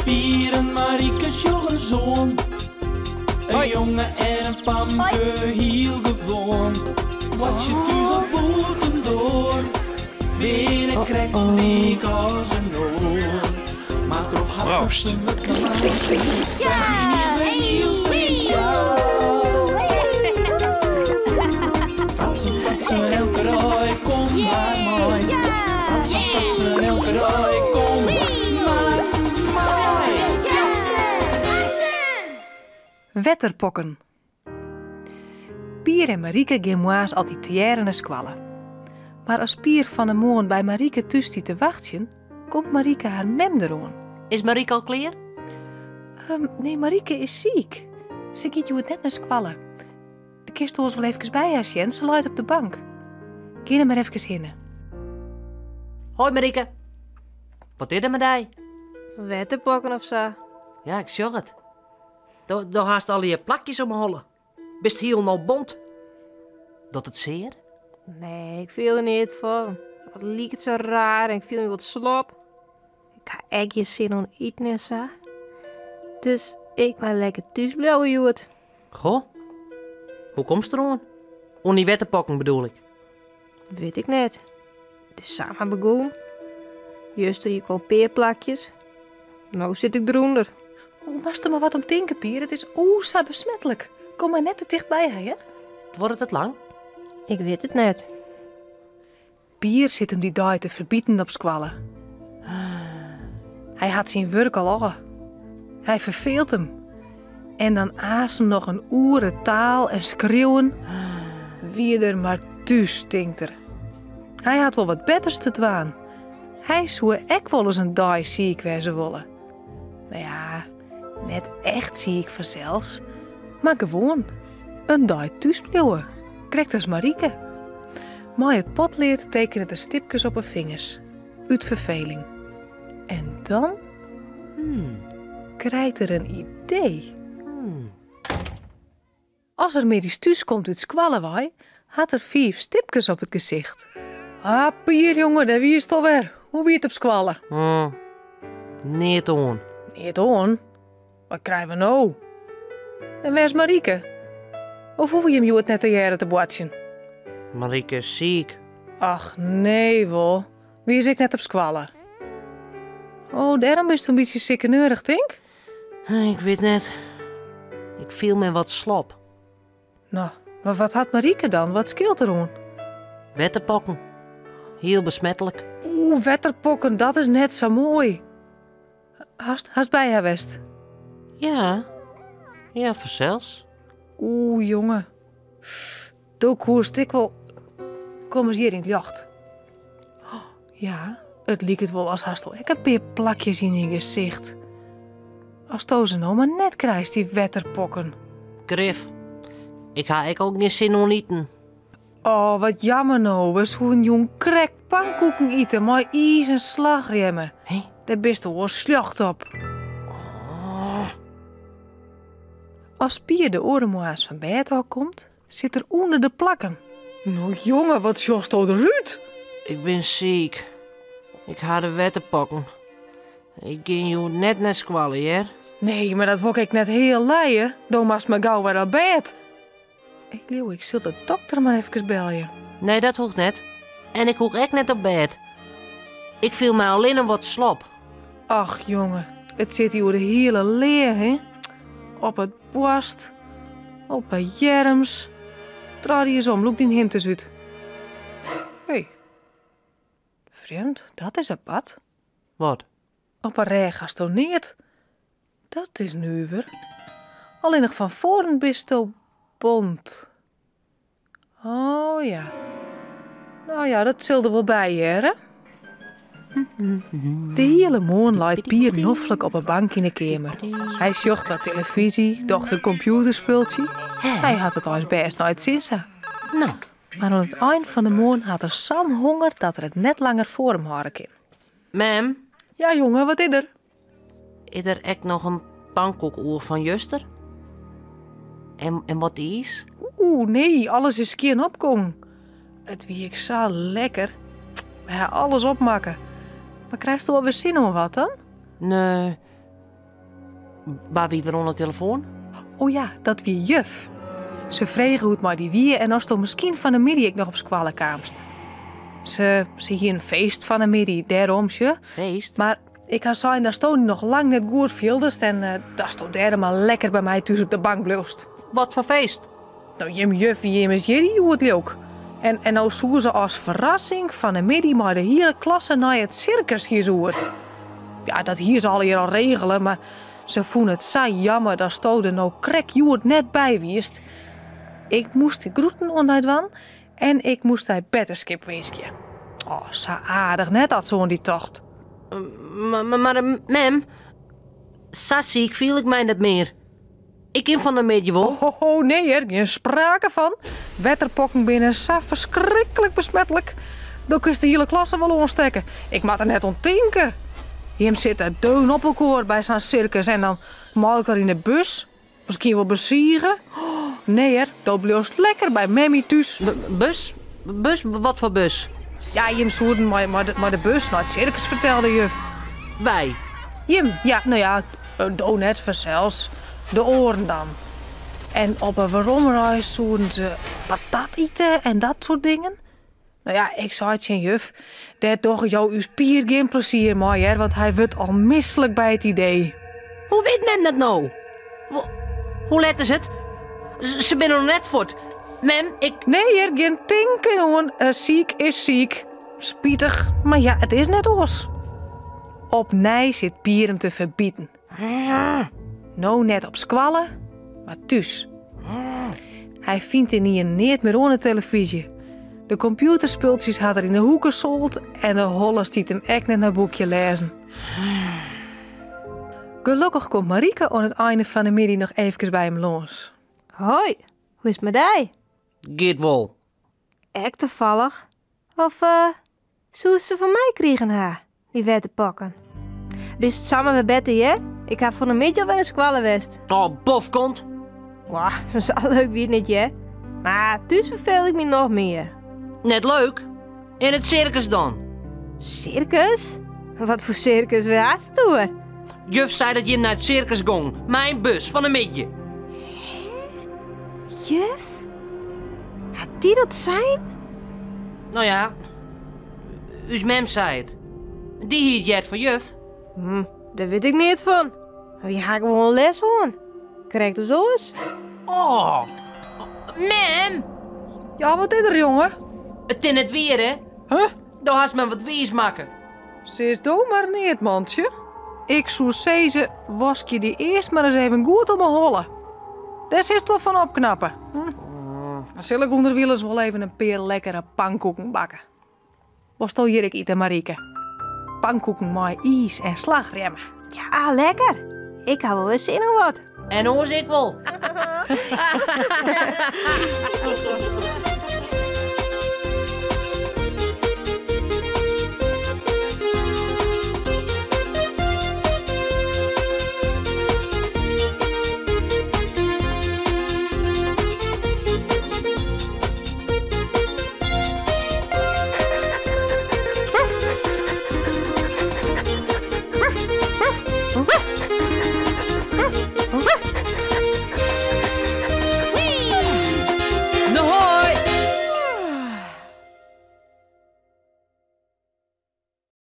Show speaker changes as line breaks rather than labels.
Pier en Marieke's jongezoon. Een jongen en een famke, heel gewoon. Wat je thuis op boeten door. Binnenkrijgt week als een oor. Maar toch had ze me klaar.
Ja,
heel speciaal. Fratsen, elke rooi, kom maar mooi. Fratsen, elke rooi, kom maar mooi.
Wetterpokken. Pier en Marieke gaan moas altijd te jaren naar squallen. Maar als Pier van de morgen bij Marieke thuis die te wachten, komt Marieke haar mem eroon.
Is Marieke al klaar?
Nee, Marieke is ziek. Ze giet je het net naar squallen. De kist was wel even bij haar, Jens. Ze luidt op de bank. Ga er maar even heen.
Hoi Marieke. Wat is er met jij?
Wetterpokken of zo.
Ja, ik zag het. Daar haast al je plakjes omhollen. Best heel nou bont. Dat het zeer?
Nee, ik viel er niet van. Wat liep het zo raar en ik viel me wat slop. Ik ga eigenlijk zin om eten en zo. Dus ik maar lekker thuis blijven, Joet.
Goh. Hoe komst het erom? Om die wetterpokken bedoel ik.
Weet ik net. Het is samen begonnen. Juist je kolpeerplakjes. Nou zit ik eronder.
Mast er maar wat om denken, Pier. Het is zo besmettelijk. Kom maar net te dicht bij haar, hè?
Wordt het lang?
Ik weet het net.
Pier zit hem die dag te verbieden op squallen. Hij had zijn werk al af. Hij verveelt hem. En dan aasen nog een oeren taal en schreeuwen. Wie er maar thuis, denkt er. Hij had wel wat betters te doen. Hij zou ek wel eens een dag ziek wezen willen. Nou ja, net echt ziek vanzelfs. Maar gewoon een dag thuis blijven. Krijgt als Marieke. Maar het potleert tekenen de stipjes op haar vingers. Uit verveling. En dan krijgt er een idee. Als er medisch thuis komt uit squallenwaai, had er 5 stipjes op het gezicht. Ah, Pier, jongen, daar wie is het alweer. Hoe wie het op squallen?
Nee, Toon.
Niet on. Wat krijgen we nou? En waar is Marieke? Of hoef je hem het net te jaren te boetsen?
Marieke is ziek.
Ach, nee, wel. Wie is ik net op squallen? Oh, daarom is het een beetje sikkeneurig, denk?
Ik weet net. Ik viel me wat slop.
Nou, maar wat had Marieke dan? Wat scheelt er om?
Wetterpokken. Heel besmettelijk.
Wetterpokken, dat is net zo mooi. Hast bij haar west?
Ja. Ja, vanzelfs.
Jongen. Doe koerst ik wel. Kom eens hier in het jacht. Ja, het liep het wel als haast al. Ik heb een paar plakjes in je gezicht. Als Toze nou maar net krijgt, die wetterpokken.
Grif. Ik ga ook geen zin om eten.
Oh, wat jammer nou. We zo'n jong krek pannenkoeken eten, maar ijs en slagremmen.
Hé?
Daar bist er wel slecht op. Als Pier de orenmoa's van bed al komt, zit er onder de plakken. Nou jongen, wat jost eruit?
Ik ben ziek. Ik ga de wetterpokken. Ik ging je net naar squallen, ja?
Nee, maar dat word ik net heel leien. Dan moest me gauw weer op bed. Ik zal de dokter maar even bellen.
Nee, dat hoeft net. En ik hoef echt net op bed. Ik viel mij alleen een wat slop.
Ach jongen, het zit hier de hele leer, hè? Op het borst, op het jerms. Draai die eens om, loop die hemd eens uit. Hé. Vreemd, dat is een pad.
Wat?
Op een rij gastoneerd. Dat is nu weer. Alleen nog van voren bist zo bont. Oh ja. Nou ja, dat zult er wel bij je, hè? De hele morgen lijdt Pier noffelijk op een bank in de kamer. Hij zocht wat televisie, docht een computerspultje. Hij had het als best nooit zinsen.
Nou.
Maar aan het eind van de morgen had er zo'n honger dat er het net langer voor hem houden kon.
Mam,
Ja jongen, wat is er?
is er echt nog een pannenkoekoer van Juster? En wat is?
Nee, alles is keer opkomen. Het wie ik zo lekker. We gaan alles opmaken. Maar krijgst du alweer zin om wat dan?
Nee, Waar wie er onder de telefoon?
Oh ja, dat wie juf. Ze vregen hoe het maar die wie en als toch misschien van de middag ik nog op squallen kaamst. Ze hier een feest van de middag, daarom je.
Feest?
Maar ik had zijn dat Stone nog lang net goed vieldes en dat stond derde maar lekker bij mij thuis op de bank blust.
Wat voor feest?
Nou, juf is jullie hoe het leuk. En nou zoeken ze als verrassing van de middag maar de hele klasse naar het circus hier zoer. Ja, dat hier zal hier al regelen, maar ze vonden het zo jammer dat Stone er nou krek het net bij wist. Ik moest de groeten onderuit en ik moest hij betterskip weeskje. Oh, zo aardig net dat zo in die tocht.
Maar mem, zo ziek viel ik mij net meer. Ik in van de middag wel.
Oh, nee, er geen sprake van. Wetterpokken binnen zo verschrikkelijk besmettelijk. Dan kun je de hele klasse wel ontstekken. Ik moet er net ontdenken. Je zit er deun op elkaar bij zo'n circus en dan maal ik er in de bus. Misschien wel besieren. Oh, nee, dat blijft lekker bij Memmy thuis.
Bus? Bus? Wat voor bus?
Ja, Jim zouden maar de bus naar het circus vertelde juf.
Wij?
Jim, ja, nou ja, net vanzelfs. De oren dan. En op een veromreis zouden ze patat eten en dat soort dingen. Nou ja, ik zei het zijn juf. Dat toch jou uw spier geen plezier mee, hè, want hij wordt al misselijk bij het idee.
Hoe weet men dat nou? Hoe let is het? Ze zijn nog net voort. Mem, ik...
Nee, er geen tinken, hoor. Ziek is ziek. Spietig, maar ja, het is net ons. Op nij zit Pier hem te verbieden. Nou net op squallen, maar thuis. Hij vindt er niet meer onder televisie. De computerspultjes had er in de hoeken sold en de holle stiet hem echt net naar boekje lezen. Gelukkig komt Marieke aan het einde van de middag nog even bij hem los.
Hoi, hoe is het met die?
Geet wel.
Echt toevallig? Of, zou ze van mij kregen haar, die wette pakken? Dus het samen met Betty, hè? Ik heb van een middag wel een squallenwest.
Oh, bofkont.
Wauw, dat is al leuk wie het niet, hè? Maar thuis verveel ik me nog meer.
Net leuk. In het circus dan.
Circus? Wat voor circus wil haast toe?
Juf zei dat je naar het circus ging. Mijn bus van een midje.
Juf? Had die dat zijn?
Nou ja, uw mem zei het. Die hield jij het voor juf.
Daar weet ik niet van. Wie ga ik gewoon les horen? Krijg je zo eens?
Oh, mem.
Ja, wat is er, jongen?
Het in het weer, hè?
Huh?
Dan haast men wat wies maken.
Ze is dom maar niet, mandje. Ik zou zeggen, wask je die eerst maar eens even goed om me hollen. Daar is toch van opknappen. Dan zal ik onderwielers wel even een paar lekkere pannenkoeken bakken. Was toch hier ik eten, Marieke? Pannenkoeken met ijs en slagremmen.
Ja, lekker. Ik hou wel eens zin in wat.
En hoor ik wel.